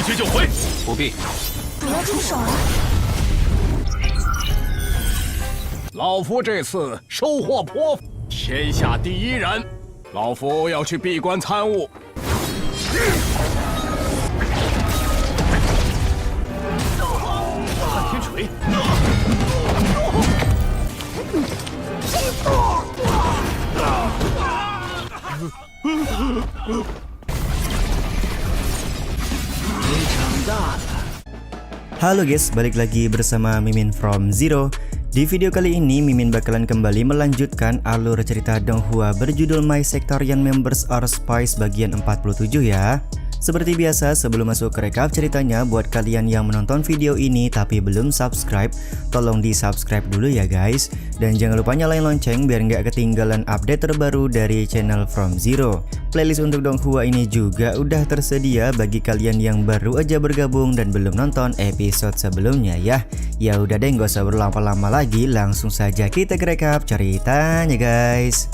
去就回，不必。不要出手啊！老夫这次收获颇丰，天下第一人，老夫要去闭关参悟。撼天锤。 Halo guys, balik lagi bersama Mimin from Zero. Di video kali ini Mimin bakalan kembali melanjutkan alur cerita Donghua berjudul My Sectarian Members Are Spies bagian 47 ya. Seperti biasa, sebelum masuk ke rekap ceritanya, buat kalian yang menonton video ini tapi belum subscribe, tolong di subscribe dulu ya guys. Dan jangan lupa nyalain lonceng biar nggak ketinggalan update terbaru dari channel From Zero. Playlist untuk Donghua ini juga udah tersedia bagi kalian yang baru aja bergabung dan belum nonton episode sebelumnya ya. Ya udah deh, nggak usah berlama-lama lagi, langsung saja kita ke rekap ceritanya guys.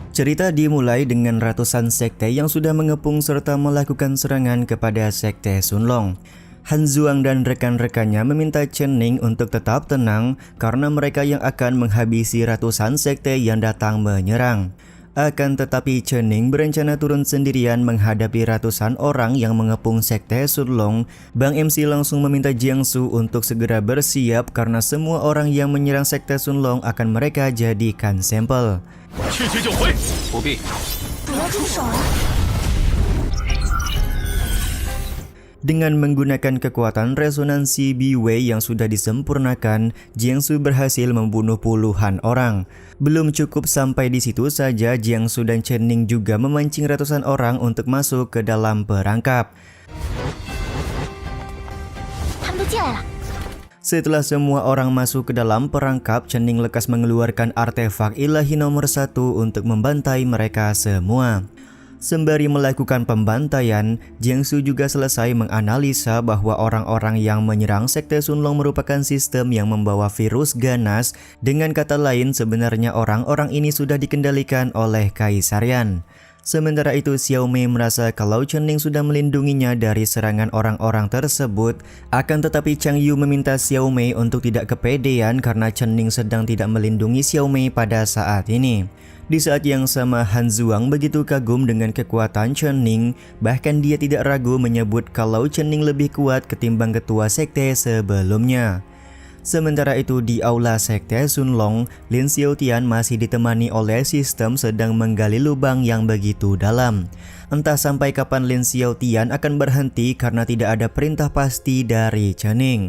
Cerita dimulai dengan ratusan sekte yang sudah mengepung serta melakukan serangan kepada sekte Sunlong. Han Zuang dan rekan-rekannya meminta Chen Ning untuk tetap tenang karena mereka yang akan menghabisi ratusan sekte yang datang menyerang. Akan tetapi Chen Ning berencana turun sendirian menghadapi ratusan orang yang mengepung sekte Sunlong. Bang MC langsung meminta Jiangsu untuk segera bersiap karena semua orang yang menyerang sekte Sunlong akan mereka jadikan sampel. 去就回，不必。不要出手啊！ Dengan menggunakan kekuatan resonansi Biwei yang sudah disempurnakan, Jiangsu berhasil membunuh puluhan orang. Belum cukup sampai di situ saja, Jiangsu dan Chen Ning juga memancing ratusan orang untuk masuk ke dalam perangkap. 他们都进来了。 Setelah semua orang masuk ke dalam perangkap, Chen Ning lekas mengeluarkan artefak ilahi nomor 1 untuk membantai mereka semua. Sembari melakukan pembantaian, Jiangsu juga selesai menganalisa bahwa orang-orang yang menyerang sekte Sunlong merupakan sistem yang membawa virus ganas. Dengan kata lain, sebenarnya orang-orang ini sudah dikendalikan oleh Kaisarian. Sementara itu, Xiao Mei merasa kalau Chen Ning sudah melindunginya dari serangan orang-orang tersebut. Akan tetapi Chang Yu meminta Xiao Mei untuk tidak kepedean karena Chen Ning sedang tidak melindungi Xiao Mei pada saat ini. Di saat yang sama, Han Zuang begitu kagum dengan kekuatan Chen Ning, bahkan dia tidak ragu menyebut kalau Chen Ning lebih kuat ketimbang ketua sekte sebelumnya. Sementara itu di aula sekte Sunlong, Lin Xiaotian masih ditemani oleh sistem sedang menggali lubang yang begitu dalam. Entah sampai kapan Lin Xiaotian akan berhenti karena tidak ada perintah pasti dari Chen Ning.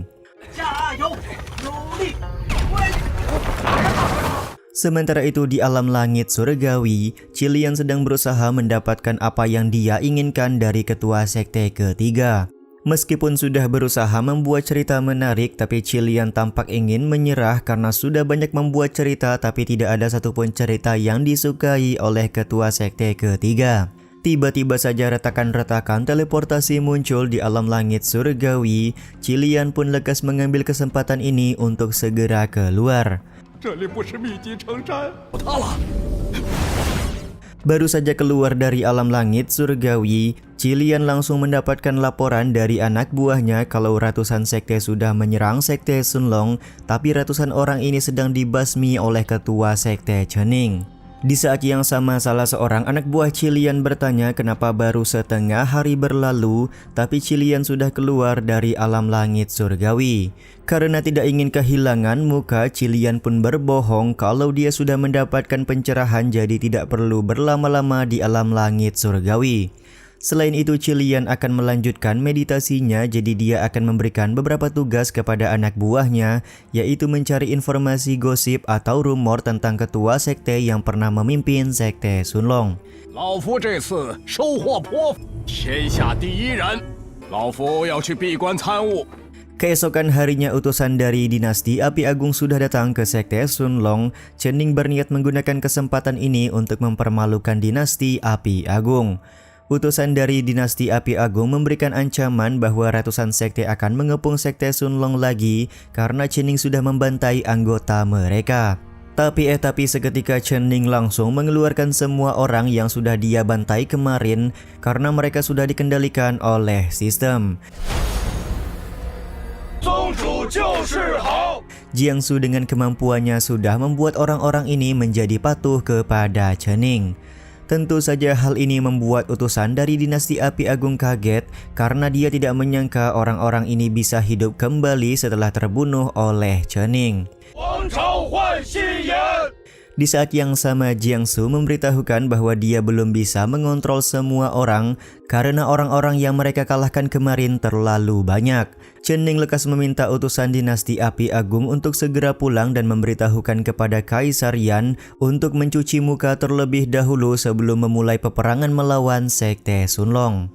Sementara itu di alam langit surgawi, Qilian sedang berusaha mendapatkan apa yang dia inginkan dari ketua sekte ketiga. Meskipun sudah berusaha membuat cerita menarik, tapi Qilian tampak ingin menyerah karena sudah banyak membuat cerita tapi tidak ada satupun cerita yang disukai oleh ketua sekte ketiga. Tiba-tiba saja retakan-retakan teleportasi muncul di alam langit surgawi. Qilian pun lekas mengambil kesempatan ini untuk segera keluar. 这里不是密集城山，有他了。 Baru saja keluar dari alam langit surgawi, Qilian langsung mendapatkan laporan dari anak buahnya kalau ratusan sekte sudah menyerang sekte Sunlong, tapi ratusan orang ini sedang dibasmi oleh ketua sekte Chen Ning. Di saat yang sama, salah seorang anak buah Qilian bertanya kenapa baru setengah hari berlalu, tapi Qilian sudah keluar dari alam langit surgawi. Karena tidak ingin kehilangan muka, Qilian pun berbohong kalau dia sudah mendapatkan pencerahan jadi tidak perlu berlama-lama di alam langit surgawi. Selain itu, Qilian akan melanjutkan meditasinya, jadi dia akan memberikan beberapa tugas kepada anak buahnya, yaitu mencari informasi gosip atau rumor tentang ketua sekte yang pernah memimpin sekte Sunlong. 老夫这次收获颇丰，天下第一人，老夫要去闭关参悟。 Keesokan harinya utusan dari dinasti Api Agung sudah datang ke sekte Sunlong. Chen Ning berniat menggunakan kesempatan ini untuk mempermalukan dinasti Api Agung. Utusan dari dinasti Api Agung memberikan ancaman bahwa ratusan sekte akan mengepung sekte Sunlong lagi karena Chen Ning sudah membantai anggota mereka. Tapi seketika Chen Ning langsung mengeluarkan semua orang yang sudah dia bantai kemarin karena mereka sudah dikendalikan oleh sistem. Jiangsu dengan kemampuannya sudah membuat orang-orang ini menjadi patuh kepada Chen Ning. Tentu saja hal ini membuat utusan dari dinasti Api Agung kaget karena dia tidak menyangka orang-orang ini bisa hidup kembali setelah terbunuh oleh Chen Ning. Di saat yang sama, Jiangsu memberitahukan bahwa dia belum bisa mengontrol semua orang karena orang-orang yang mereka kalahkan kemarin terlalu banyak. Chen Ning lekas meminta utusan dinasti Api Agung untuk segera pulang dan memberitahukan kepada Kaisar Yan untuk mencuci muka terlebih dahulu sebelum memulai peperangan melawan Sekte Sunlong.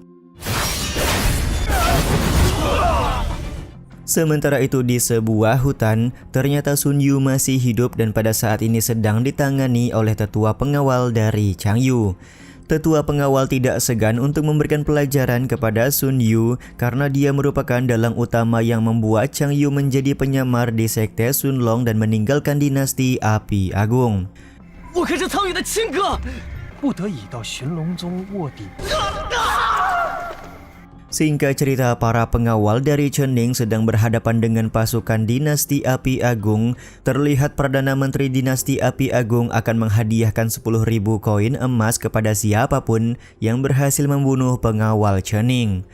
Sementara itu di sebuah hutan, ternyata Sun Yu masih hidup dan pada saat ini sedang ditangani oleh tetua pengawal dari Chang Yu. Tetua pengawal tidak segan untuk memberikan pelajaran kepada Sun Yu karena dia merupakan dalang utama yang membuat Chang Yu menjadi penyamar di Sekte Sunlong dan meninggalkan dinasti Api Agung. Singkat cerita, para pengawal dari Chen Ning sedang berhadapan dengan pasukan dinasti Api Agung. Terlihat Perdana Menteri dinasti Api Agung akan menghadiahkan 10.000 koin emas kepada siapapun yang berhasil membunuh pengawal Chen Ning.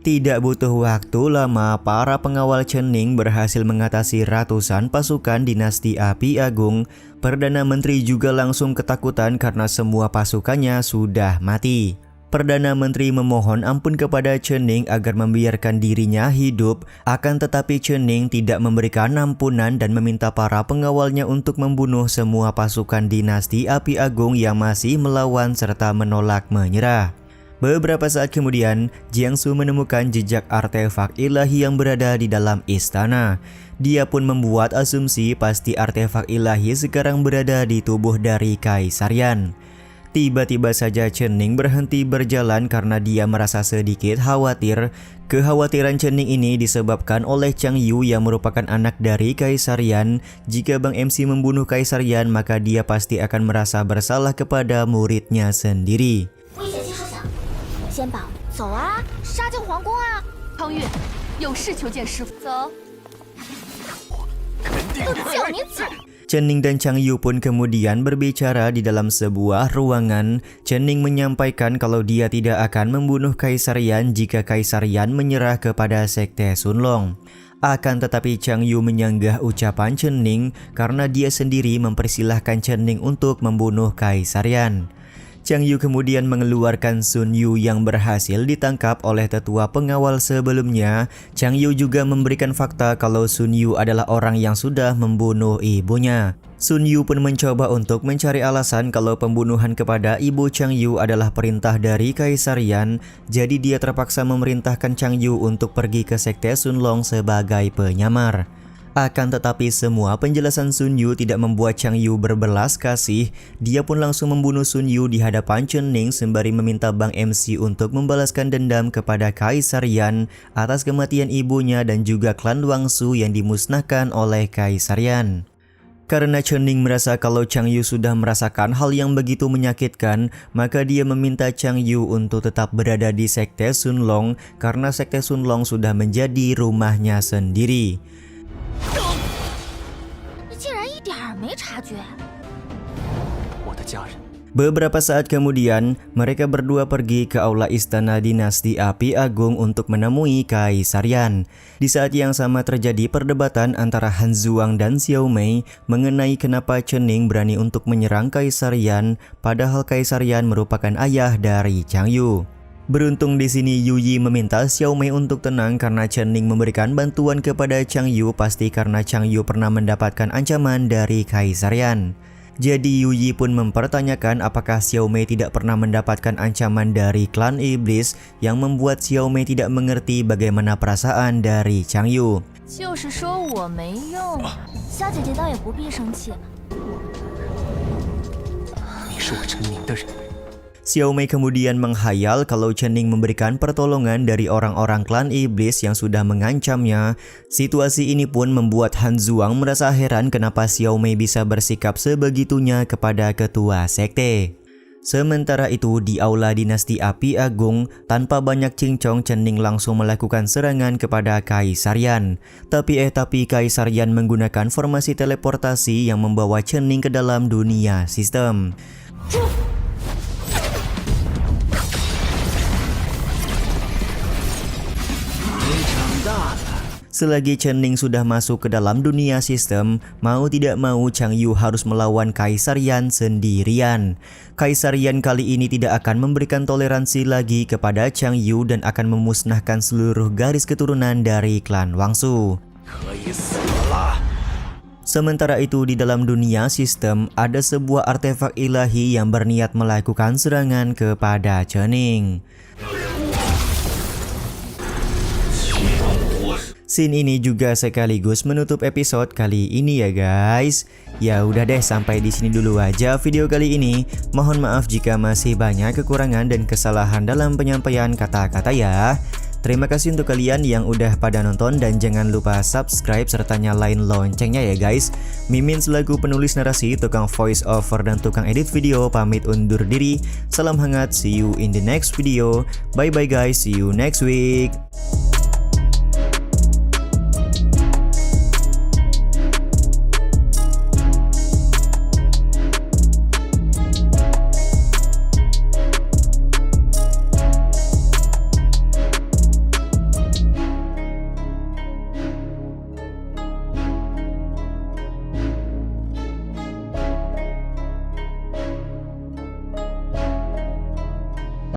Tidak butuh waktu lama, para pengawal Chen Ning berhasil mengatasi ratusan pasukan dinasti Api Agung. Perdana Menteri juga langsung ketakutan karena semua pasukannya sudah mati. Perdana Menteri memohon ampun kepada Chen Ning agar membiarkan dirinya hidup, akan tetapi Chen Ning tidak memberikan ampunan dan meminta para pengawalnya untuk membunuh semua pasukan dinasti Api Agung yang masih melawan serta menolak menyerah. Beberapa saat kemudian, Jiangsu menemukan jejak artefak ilahi yang berada di dalam istana. Dia pun membuat asumsi pasti artefak ilahi sekarang berada di tubuh dari Kaisar Yan. Tiba-tiba saja Chen Ning berhenti berjalan karena dia merasa sedikit khawatir. Kekhawatiran Chen Ning ini disebabkan oleh Chang Yu yang merupakan anak dari Kaisar Yan. Jika Bang MC membunuh Kaisar Yan, maka dia pasti akan merasa bersalah kepada muridnya sendiri. 先宝，走啊，杀进皇宫啊！康月，有事求见师傅。走。都叫你走。 Chen Ning dan Chang Yu pun kemudian berbicara di dalam sebuah ruangan. Chen Ning menyampaikan kalau dia tidak akan membunuh Kaisar Yan jika Kaisar Yan menyerah kepada Sekte Sunlong. Akan tetapi Chang Yu menyanggah ucapan Chen Ning karena dia sendiri mempersilahkan Chen Ning untuk membunuh Kaisar Yan. Chang Yu kemudian mengeluarkan Sun Yu yang berhasil ditangkap oleh tetua pengawal sebelumnya. Chang Yu juga memberikan fakta kalau Sun Yu adalah orang yang sudah membunuh ibunya. Sun Yu pun mencoba untuk mencari alasan kalau pembunuhan kepada ibu Chang Yu adalah perintah dari Kaisar Yan. Jadi dia terpaksa memerintahkan Chang Yu untuk pergi ke Sekte Sunlong sebagai penyamar. Akan tetapi semua penjelasan Sun Yu tidak membuat Chang Yu berbelas kasih. Dia pun langsung membunuh Sun Yu di hadapan Chen Ning sembari meminta Bang MC untuk membalaskan dendam kepada Kaisar Yan atas kematian ibunya dan juga klan Wangsu yang dimusnahkan oleh Kaisar Yan. Karena Chen Ning merasa kalau Chang Yu sudah merasakan hal yang begitu menyakitkan, maka dia meminta Chang Yu untuk tetap berada di Sekte Sunlong karena Sekte Sunlong sudah menjadi rumahnya sendiri. 你竟然一点儿没察觉！ 我的家人。 Beberapa saat kemudian, mereka berdua pergi ke aula istana dinasti Api Agung untuk menemui Kaisar Yan. Di saat yang sama terjadi perdebatan antara Han Zhuang dan Xiao Mei mengenai kenapa Chen Ning berani untuk menyerang Kaisar Yan, padahal Kaisar Yan merupakan ayah dari Chang Yu. Beruntung di sini Yu Yi meminta Xiao Mei untuk tenang karena Chen Ning memberikan bantuan kepada Chang Yu pasti karena Chang Yu pernah mendapatkan ancaman dari Kaisar Yan. Jadi Yu Yi pun mempertanyakan apakah Xiao Mei tidak pernah mendapatkan ancaman dari klan iblis yang membuat Xiao Mei tidak mengerti bagaimana perasaan dari Chang Yu. 就是说我没用。小姐姐倒也不必生气，你是我陈宁的人。 Xiao Mei kemudian menghayal kalau Chen Ning memberikan pertolongan dari orang-orang klan iblis yang sudah mengancamnya. Situasi ini pun membuat Han Zhuang merasa heran kenapa Xiao Mei bisa bersikap sebegitunya kepada ketua sekte. Sementara itu di aula dinasti Api Agung, tanpa banyak cincong Chen Ning langsung melakukan serangan kepada Kaisar Yan. Tapi Kaisar Yan menggunakan formasi teleportasi yang membawa Chen Ning ke dalam dunia sistem. Selagi Chen Ning sudah masuk ke dalam dunia sistem, mau tidak mau Chang Yu harus melawan Kaisar Yan sendirian. Kaisar Yan kali ini tidak akan memberikan toleransi lagi kepada Chang Yu dan akan memusnahkan seluruh garis keturunan dari klan Wangsu. Sementara itu di dalam dunia sistem ada sebuah artefak ilahi yang berniat melakukan serangan kepada Chen Ning. Scene ini juga sekaligus menutup episode kali ini ya guys. Ya udah deh, sampai di sini dulu aja video kali ini. Mohon maaf jika masih banyak kekurangan dan kesalahan dalam penyampaian kata-kata ya. Terima kasih untuk kalian yang udah pada nonton dan jangan lupa subscribe serta nyalain loncengnya ya guys. Mimin selaku penulis narasi, tukang voice over dan tukang edit video pamit undur diri. Salam hangat, see you in the next video. Bye bye guys, see you next week.